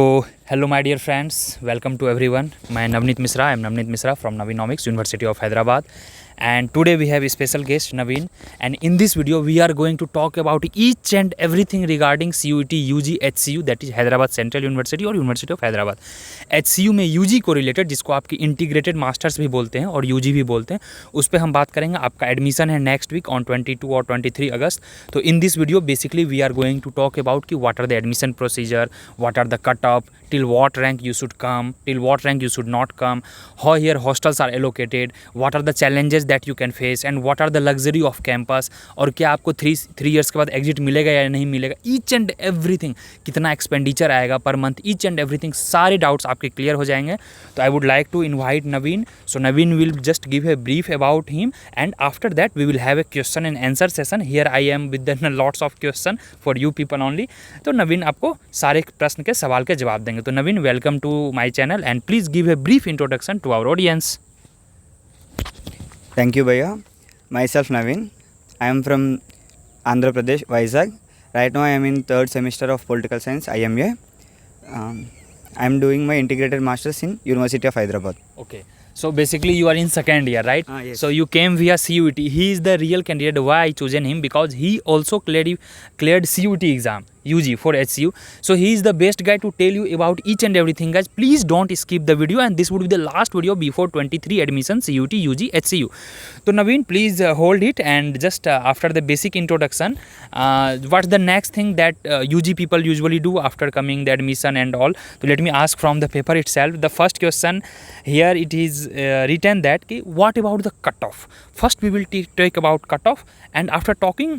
So, hello my dear friends, welcome to everyone. I am Navneet Misra from NviNomics University of Hyderabad, and today we have a special guest Naveen, and in this video we are going to talk about each and everything regarding CUET UG HCU, that is Hyderabad Central University और University of Hyderabad. HCU में UG को related, जिसको आपकी integrated masters भी बोलते हैं और UG भी बोलते हैं, उस पर हम बात करेंगे. आपका एडमिशन है नेक्स्ट वीक ऑन 22 और 23 अगस्त. तो in this video basically we are going to talk about कि what are the admission procedure, what are the cut off, till what rank you should come, till what rank you should not come, how here hostels are allocated, what are the challenges that you can face, and what are the luxury of campus, और क्या आपको 3 years के बाद exit मिलेगा या नहीं मिलेगा, each and everything, कितना एक्सपेंडिचर आएगा per month, each and everything, सारे डाउट्स आपके क्लियर हो जाएंगे. तो I would like to invite Naveen. So Naveen will just give a brief about him, and after that we will have a question and answer session. Here I am with lots of question for you people only. तो नवीन आपको सारे प्रश्न के सवाल के जवाब देंगे. तो Naveen, welcome to my channel and please give a brief introduction to our audience. Thank you, Bhaiya. Myself, Naveen. I am from Andhra Pradesh, Vizag. Right now, I am in 3rd semester of Political Science, IMA. I am doing my integrated masters in University of Hyderabad. Okay. So basically you are in second year, right? Yes. So you came via CUET. He is the real candidate. Why I chosen him? Because he also cleared CUET exam, UG for HCU. So he is the best guy to tell you about each and everything, guys. Please don't skip the video, and this would be the last video before 23 admission CUET UG HCU. So Naveen, please hold it, and just after the basic introduction, what's the next thing that UG people usually do after coming the admission and all? So let me ask from the paper itself. The first question here, it is written that what about the cutoff? First we will take about cutoff, and after talking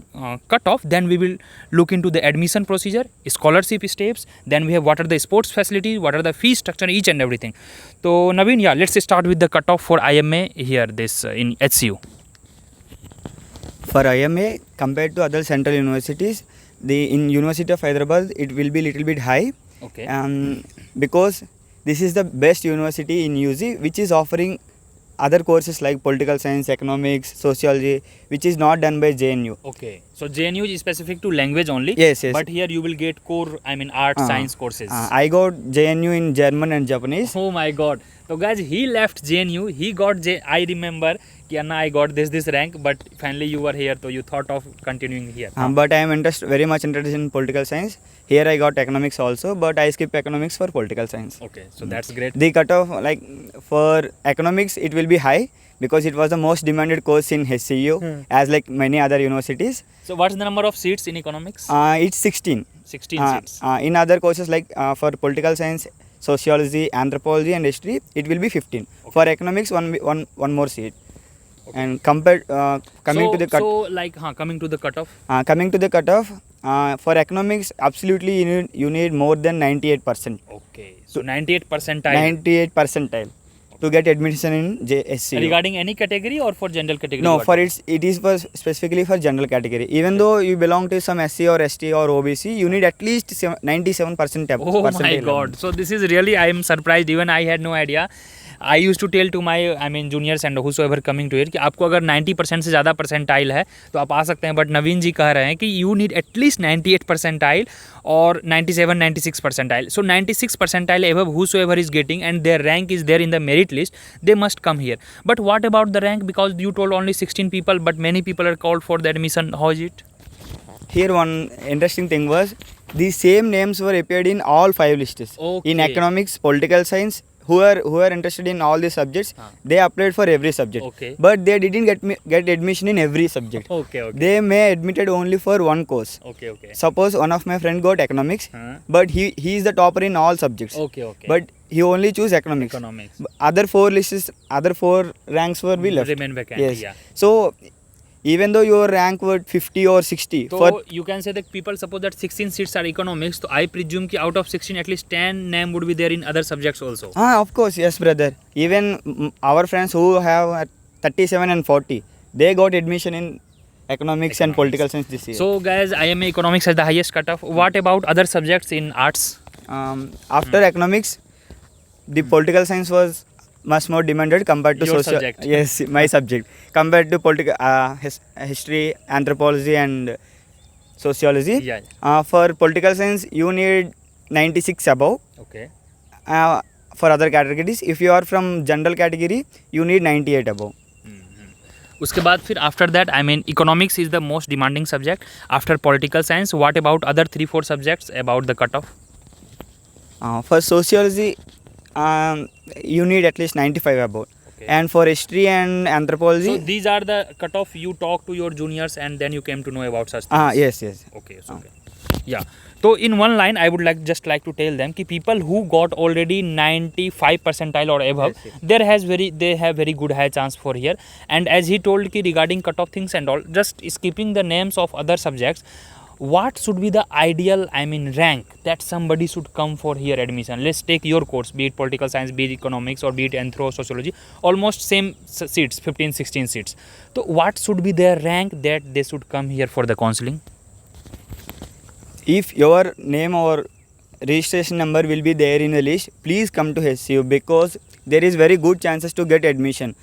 cutoff, then we will look into the admission procedure, scholarship steps, then we have what are the sports facilities, what are the fee structure, each and everything. So Naveen, yeah, let's start with the cutoff for IMA here, this in HCU. For IMA, compared to other central universities, in University of Hyderabad, it will be little bit high. Okay. Because this is the best university in UG, which is offering other courses like political science, economics, sociology, which is not done by JNU. Okay. So JNU is specific to language only. Yes. But here you will get core, art, science courses. I got JNU in German and Japanese. Oh my God. So guys, he left JNU. He got I remember, Anna, I got this rank, but finally you were here, so you thought of continuing here. But I am very much interested in political science. Here I got economics also, but I skipped economics for political science. Okay, so that's great. The cutoff, like for economics, it will be high because it was the most demanded course in HCU, as like many other universities. So what's the number of seats in economics? It's 16. 16 seats. In other courses like for political science, sociology, anthropology and history, it will be 15. Okay. For economics, one more seat. Okay. And coming to the cutoff. Coming to the cutoff. Coming to the cutoff, for economics, absolutely you need more than 98%. Okay. So 98 percentile. 98 percentile to get admission in JSC. Regarding any category or for general category? No, it is for specifically for general category. Even though you belong to some SC or ST or OBC, you need at least 97%. Oh my God. So this is really, I am surprised. Even I had no idea. I used to tell to my juniors and whosoever coming to it कि आपको अगर 90% से ज़्यादा percentile है तो आप आ सकते हैं, बट नवीन जी कह रहे हैं कि यू नीड एटलीस्ट 98 परसेंटाइल और 97-96 percentile. So 96 percentile above whosoever is getting and their rank is there in the merit list, they must come here. But what about the rank? Because you told only 16 people, but many people are called for the admission. How is it? Here one interesting thing was the same names were appeared in all 5 lists. Okay. In economics, political science, who are interested in all these subjects, they applied for every subject. Okay. But they didn't get admission in every subject. Okay. They may admitted only for one course. Okay. Suppose one of my friend got economics, but he is the topper in all subjects. Okay. But he only choose economics. Other 4 ranks were be left. Remain vacant. Yes. Yeah. So even though your rank was 50 or 60, so you can say that people suppose that 16 seats are economics, so I presume that out of 16 at least 10 name would be there in other subjects also. Of course, yes brother. Even our friends who have 37 and 40, they got admission in economics and political science this year. So guys, IMA economics has the highest cutoff. What about other subjects in arts? After economics, the political science was much more demanded compared to your subject. Yes, my subject. Compared to political history, anthropology and sociology. Yeah. For political science, you need 96 above. Okay. For other categories, if you are from general category, you need 98 above. उसके बाद फिर after that I mean economics is the most demanding subject after political science. What about other 3-4 subjects about the cut of? For sociology, you need at least 95 above. Okay. And for history and anthropology, so these are the cut off you talk to your juniors and then you came to know about such things. Yes. Okay, so okay. Yeah. So in one line, I would just like to tell them कि people who got already 95 percentile or above, yes. They have very good high chance for here. And as he told कि regarding cut off things and all, just skipping the names of other subjects, what should be the ideal rank that somebody should come for here admission? Let's take your course, be it political science, be it economics, or be it anthro, sociology, almost same seats, 15-16 seats. So what should be their rank that they should come here for the counseling? If your name or registration number will be there in the list, please come to HCU because there is very good chances to get admission.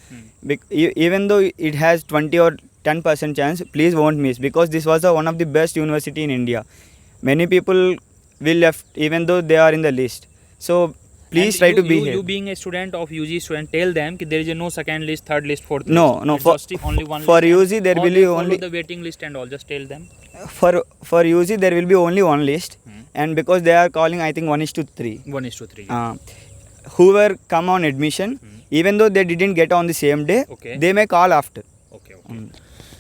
Even though it has 20 or 10% chance, please won't miss because this was one of the best university in India. Many people will left even though they are in the list. So please try to be here. You being a student of UG student, tell them that there is no second list, third list, fourth list. No. For only one for list. UG there will be only the waiting list and all. Just tell them. For UG there will be only one list, and because they are calling, I think 1:3. 1:3. Whoever come on admission, even though they didn't get on the same day, okay. they may call after. Okay.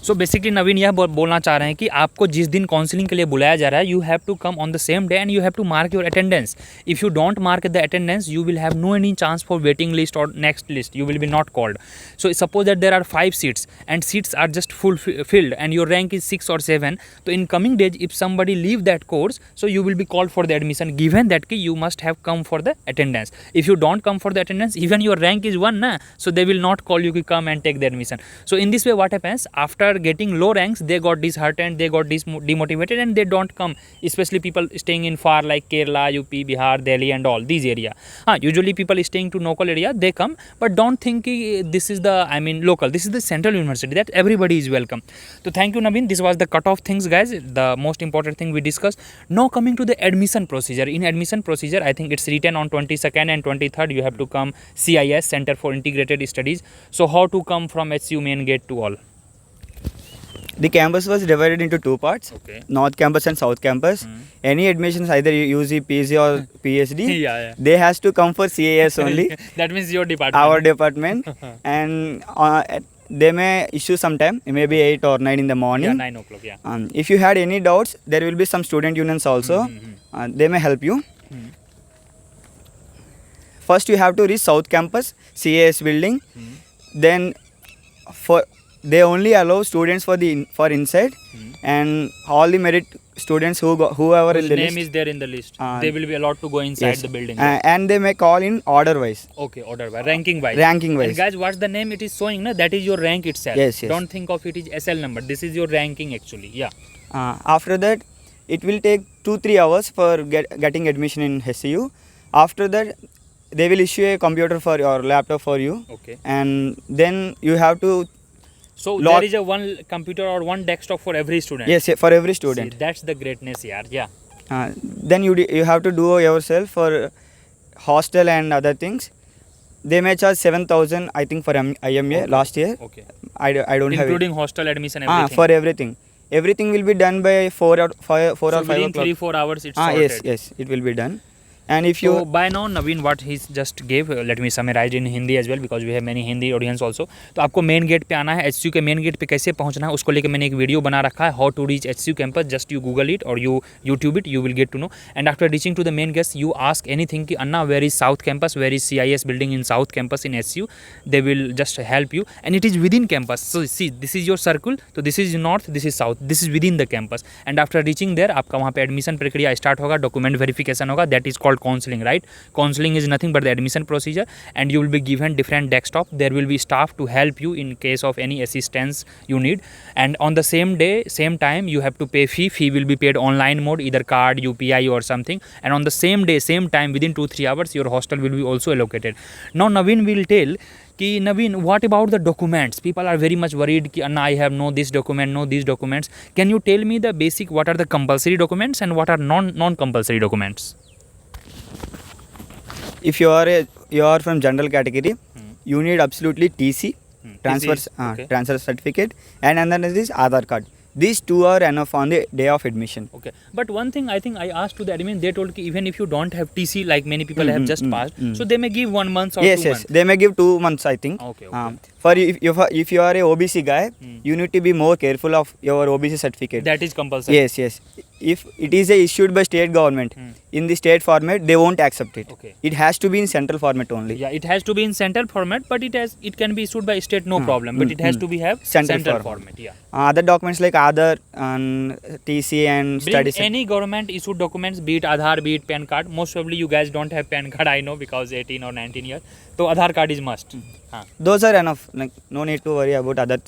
So basically Naveen यह बोलना चाह रहे हैं कि आपको जिस दिन counselling के लिए बुलाया जा रहा है, you have to come on the same day and you have to mark your attendance. If you don't mark the attendance, you will have no any chance for waiting list और next list. You will be not called. So suppose that there are 5 seats and seats are just full filled and your rank is 6 or 7. तो in coming days if somebody leave that course, so you will be called for the admission given that कि you must have come for the attendance. If you don't come for the attendance, even your rank is 1 ना, so they will not call you to come and take the admission. So in this way what happens, after getting low ranks they got disheartened, they got demotivated and they don't come, especially people staying in far like Kerala, UP, Bihar, Delhi and all these area. Usually people staying to local area they come, but don't think this is the local, this is the central university that everybody is welcome. So thank you Naveen, this was the cut off things guys, the most important thing we discussed. Now coming to the admission procedure. In admission procedure I think it's written on 22nd and 23rd you have to come CIS, Center for Integrated Studies. So how to come from HCU main gate to all? The campus was divided into 2 parts, okay. North campus and South campus. Any admissions either UG, PG or PhD, yeah. they has to come for CAS only. That means your department. Our department. And they may issue sometime, maybe 8 or 9 in the morning. Yeah, 9 o'clock, yeah. If you had any doubts, there will be some student unions also. They may help you. First you have to reach South campus, CAS building. Then they only allow students for inside, and all the merit students whoever whose in the name list is there in the list, they will be allowed to go inside yes. the building. And they may call in order wise. Okay, order wise, ranking wise. And guys, what's the name it is showing? Na? That is your rank itself. Yes. Don't think of it is SL number. This is your ranking actually. Yeah. After that, it will take 2-3 hours for getting admission in HCU. After that, they will issue a computer for your laptop for you. Okay. And then you have to. So there is a one computer or one desktop for every student. Yes, for every student. See, that's the greatness, yaar. Yeah. Then you have to do yourself for hostel and other things. They may charge 7,000, I think, for IMA last year. Okay. I don't have it. Including hostel admission, everything. For everything. Everything will be done by 4 or 5 o'clock. Within 3-4 hours it's sorted. Yes, it will be done. And if you so by now Naveen what he just gave, let me summarize in Hindi as well because we have many Hindi audience also. तो आपको main gate पे आना है. HCU के main gate पे कैसे पहुंचना है उसको लेके मैंने एक वीडियो बना रखा है, how to reach HCU campus. Just you Google it or you YouTube it, you will get to know. And after reaching to the main gate, you ask anything कि Anna where is South campus, where is CIS building in South campus in HCU. They will just help you, and it is within campus. So see, this is your circle. So this is north, this is south, this is within the campus. And after reaching there, आपका वहाँ पे admission प्रक्रिया start होगा, document verification होगा. That is called counseling, right? Counseling is nothing but the admission procedure, and you will be given different desktop. There will be staff to help you in case of any assistance you need. And on the same day, same time, you have to pay fee. Fee will be paid online mode, either card, UPI or something. And on the same day, same time, within 2-3 hours, your hostel will be also allocated. Now Naveen will tell कि Naveen, what about the documents? People are very much worried कि Anna, I have no this document, no these documents. Can you tell me the basic what are the compulsory documents and what are non-compulsory documents? if you are from general category, you need absolutely TC, transfer certificate, and another is Aadhaar card. These two are enough on the day of admission. Okay, but one thing I think I asked to the admin, they told even if you don't have TC, like many people have just passed, so they may give 1 month or 2 months. Yes, they may give 2 months, I think. Okay. For if you are a OBC guy, you need to be more careful of your OBC certificate. That is compulsory. Yes. If it is issued by state government in the state format, they won't accept it. Okay. It has to be in central format only. Yeah, it has to be in central format, but it can be issued by state, no problem. But it has to be have central format. Yeah. Other documents like Aadhaar and TC and Bring studies. any government issued documents, be it Aadhaar, be it PAN card. Most probably you guys don't have PAN card, I know, because 18 or 19 years. So Aadhaar card is must. Those are enough. Like no need to worry about other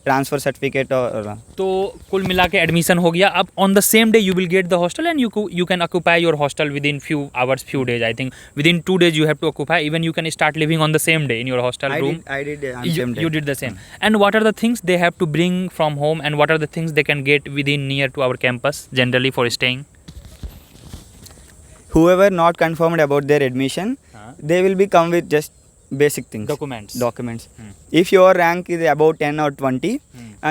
transfer certificate or तो कुल मिला के admission हो गया. अब on the same day you will get the hostel and you can occupy your hostel within few hours, few days. I think within 2 days you have to occupy. Even you can start living on the same day in your hostel room. I did on same day. You did the same. And what are the things they have to bring from home, and what are the things they can get within near to our campus generally for staying? Whoever not confirmed about their admission, they will be come with just basic things. Documents. If your rank is about 10 or 20,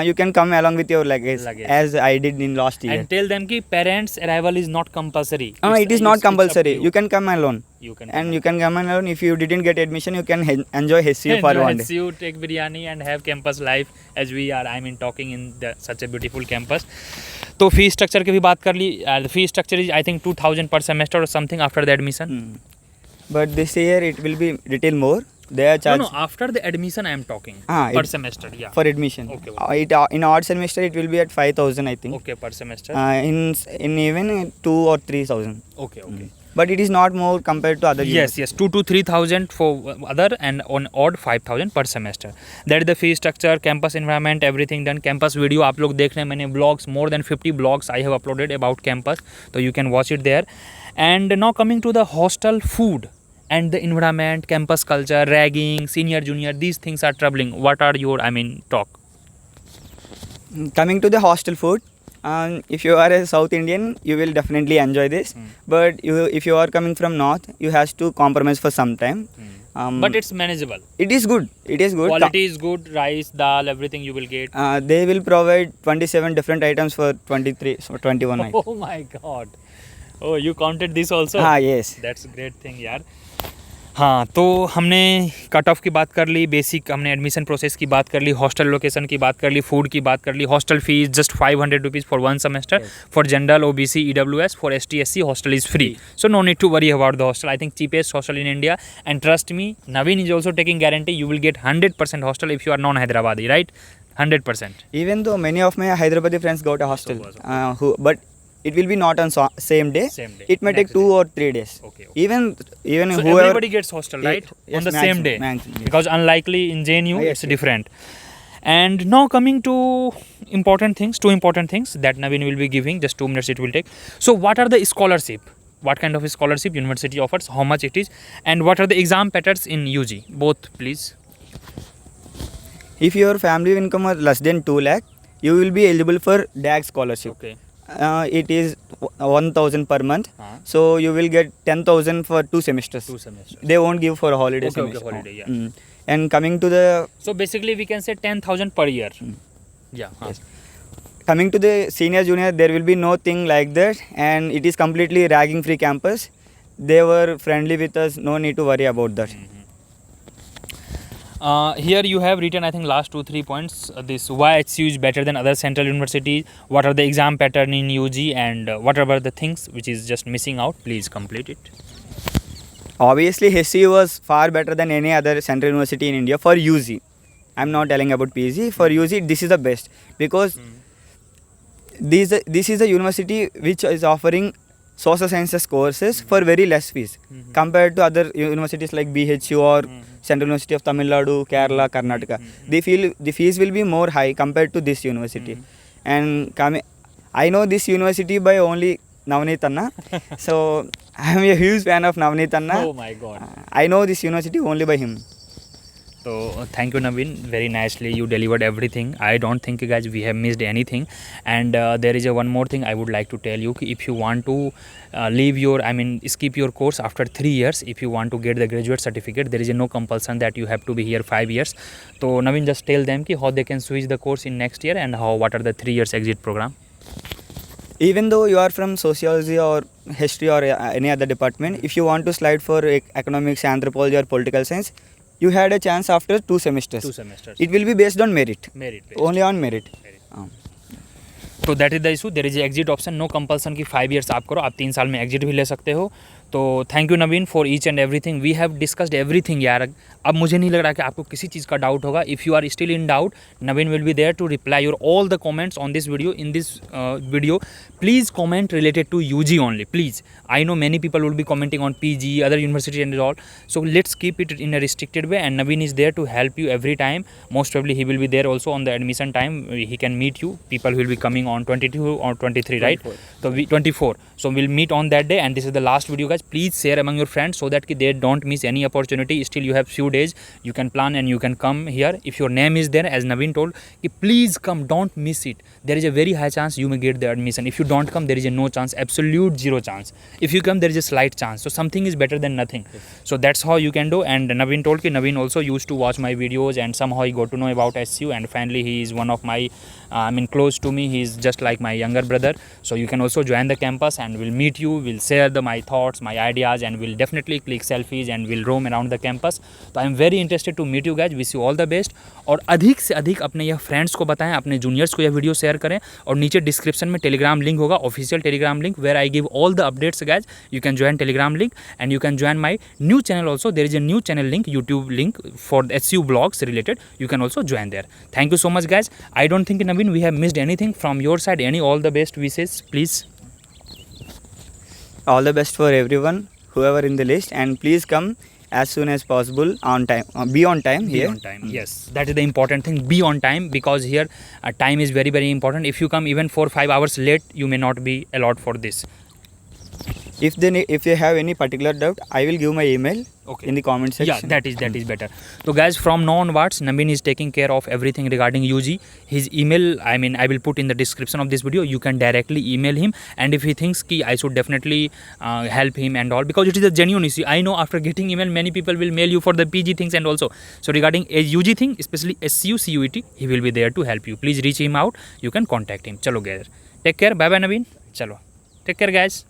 you can come along with your luggage. As I did in last year. And tell them that parents' arrival is not compulsory. It is not compulsory. You can come alone. You can come alone. If you didn't get admission, you can enjoy HCU for one day. HCU, take biryani and have campus life as we are. Talking in such a beautiful campus. तो fee structure की भी बात कर ली. The fee structure is I think 2,000 per semester or something after the admission. But this year it will be little more. They are charged. No, after the admission I am talking. Per semester, yeah. For admission. Okay. In odd semester it will be at 5,000, I think. Okay, per semester. In even 2 or 3,000. Okay. But it is not more compared to other Yes, 2 to 3,000 for other, and on odd 5,000 per semester. That is the fee structure, campus environment, everything done. Campus video आप लोग देख रहे हैं, मैंने blogs, more than 50 blogs I have uploaded about campus, so you can watch it there. And now coming to the hostel food and the environment, campus culture, ragging, senior, junior, these things are troubling. What are your, talk? Coming to the hostel food, if you are a South Indian, you will definitely enjoy this. But if you are coming from North, you have to compromise for some time. But it's manageable. It is good. Quality is good. Rice, dal, everything you will get. They will provide 27 different items for 21 nights. Oh my God. Oh, you counted this also? Yes. That's a great thing, यार. हाँ, तो हमने cut off की बात कर ली, basic हमने admission process की बात कर ली, हॉस्टल लोकेशन की बात कर ली, फूड की बात कर ली. Hostel fees just 500 rupees for 1 semester. For general, OBC, EWS, फॉर ST, SC, hostel is free. So no need to worry about the hostel. I think cheapest hostel in India. And trust me, Naveen is also taking guarantee you will get 100% hostel if you are non-Hyderabadi, right? 100%. Even though many of my Hyderabadi friends go to hostel, but it will be not on same day. It may take 2 or 3 days. Okay. Even so whoever everybody gets hostel, right? Yes, on the maximum, same day. Maximum. Because unlikely in JNU Yes, it's different. And now coming to two important things that Naveen will be giving. Just 2 minutes it will take. So what are the scholarship? What kind of scholarship university offers? How much it is? And what are the exam patterns in UG? Both, please. If your family income is less than 2 lakh, you will be eligible for DAG scholarship. Okay. It is 1,000 per month. So you will get 10,000 for 2 semesters. They won't give for a holiday semester. Okay, holiday, yeah. And coming to the... So basically we can say 10,000 per year. Yeah. Yes. Coming to the senior junior, there will be no thing like that, and it is completely ragging free campus. They were friendly with us, no need to worry about that. Here you have written, I think, last 2-3 points. This why HCU is better than other central universities. What are the exam pattern in UG, and what are the things which is just missing out? Please complete it. Obviously, HCU was far better than any other central university in India for UG. I'm not telling about PG. For UG, this is the best because this is a university which is offering social sciences courses for very less fees compared to other universities like BHU or Central University of Tamil Nadu, Kerala, Karnataka. The fees will be more high compared to this university. And I know this university by only Navneet Anna. So I am a huge fan of Navneet Anna. Oh my God. I know this university only by him. So thank you, Naveen. Very nicely you delivered everything. I don't think, guys, we have missed anything. And there is one more thing I would like to tell you. कि if you want to skip your course after 3 years, if you want to get the graduate certificate, there is no compulsion that you have to be here 5 years. So Naveen, just tell them कि how they can switch the course in next year and what are the 3 years exit program. Even though you are from sociology or history or any other department, if you want to slide for economics, anthropology or political science, you had a chance after 2 semesters. 2 semesters. It will be based on merit. Merit based. Only on merit. तो that is the issue. There is exit option, no compulsion की 5 years आप करो, आप 3 साल में exit भी ले सकते हो. तो thank you Naveen for each and everything. We have discussed everything यार. अब मुझे नहीं लग रहा कि आपको किसी चीज़ का डाउट होगा. If you are still in doubt, Naveen will be there to reply your all the comments on this video. In this video please comment related to UG only, please. I know many people will be commenting on PG, other university and all. So let's keep it in a restricted way, and Naveen is there to help you every time. Most probably he will be there also on the admission time. He can meet you. People will be coming on 22 or 23, right? 24. So 24. So we'll meet on that day, and this is the last video, guys. Please share among your friends so that they don't miss any opportunity. Still you have few days. You can plan and you can come here. If your name is there, as Naveen told, please come. Don't miss it. There is a very high chance you may get the admission. If you don't come, there is a no chance, absolute zero chance. If you come, there is a slight chance. So something is better than nothing. Yes. So that's how you can do. And Naveen told that Naveen also used to watch my videos, and somehow he got to know about SU, and finally he is one of my close to me. He is just like my younger brother. So you can also join the campus, and we'll meet you. We'll share my thoughts, my ideas, and we'll definitely click selfies and we'll roam around the campus. So I am very interested to meet you guys. Wish you all the best. और अधिक से अधिक अपने यह friends को बताएं, अपने juniors को यह वीडियो शेयर करें. और नीचे डिस्क्रिप्शन में टेलीग्राम लिंक होगा, official Telegram link, where I give all the updates, guys. You can join telegram link, and you can join my new channel also. There is a new channel link, YouTube link for SU vlogs related. You can also join there. Thank you so much, guys. I don't think, Naveen, we have missed anything from your side. Any all the best wishes, please. All the best for everyone, whoever in the list, and please come as soon as possible on time. Be on time here. Be on time. Yes, that is the important thing. Be on time, because here time is very, very important. If you come even 4-5 hours late, you may not be allowed for this. If you have any particular doubt, I will give my email in the comment section. Yeah, that is better. So guys, from now onwards, Naveen is taking care of everything regarding UG. His email, I will put in the description of this video. You can directly email him, and if he thinks ki I should definitely help him and all, because it is a genuine issue. I know after getting email, many people will mail you for the PG things and also. So regarding a UG thing, especially SU CUET, he will be there to help you. Please reach him out. You can contact him. Chalo guys, take care. Bye bye Naveen. Chalo, take care guys.